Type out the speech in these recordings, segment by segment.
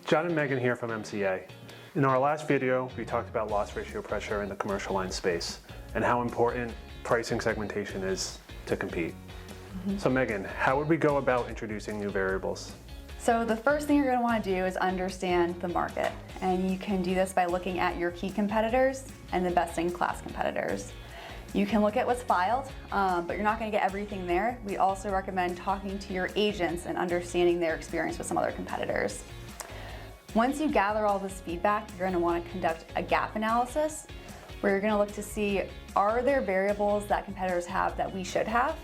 John and Megan here from MCA. In our last video, we talked about loss ratio pressure in the commercial line space and how important pricing segmentation is to compete. So Megan, how would we go about introducing new variables? So the first thing you're going to want to do is understand the market. And you can do this by looking at your key competitors and the best-in-class competitors. You can look at what's filed, but you're not going to get everything there. We also recommend talking to your agents and understanding their experience with some other competitors. Once you gather all this feedback, you're going to want to conduct a gap analysis where you're going to look to see, are there variables that competitors have that we should have?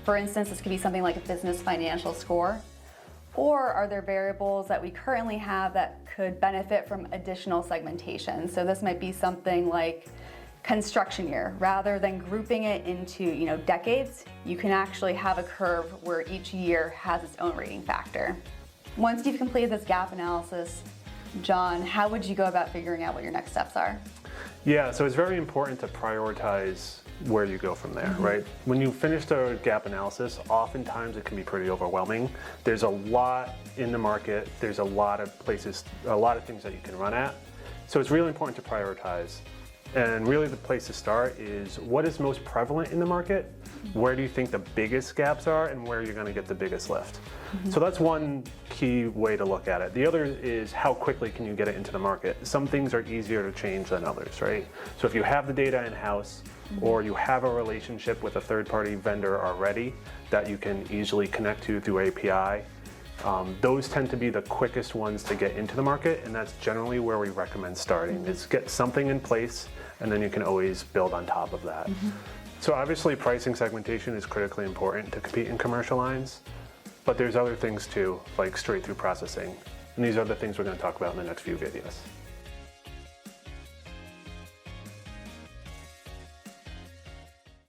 For instance, this could be something like a business financial score. Or are there variables that we currently have that could benefit from additional segmentation? So this might be something like construction year. Rather than grouping it into decades, you can actually have a curve where each year has its own rating factor. Once you've completed this gap analysis, John, how would you go about figuring out what your next steps are? Yeah, so it's very important to prioritize where you go from there, right? When you finish the gap analysis, oftentimes it can be pretty overwhelming. There's a lot in the market, there's a lot of places, a lot of things that you can run at. So it's really important to prioritize. And really the place to start is what is most prevalent in the market, where do you think the biggest gaps are, and where you're gonna get the biggest lift. So that's one key way to look at it. The other is how quickly can you get it into the market. Some things are easier to change than others, right? So if you have the data in-house, or you have a relationship with a third-party vendor already that you can easily connect to through API, those tend to be the quickest ones to get into the market, and that's generally where we recommend starting, is get something in place, and then you can always build on top of that. So obviously pricing segmentation is critically important to compete in commercial lines, but there's other things too, like straight-through processing, and these are the things we're going to talk about in the next few videos.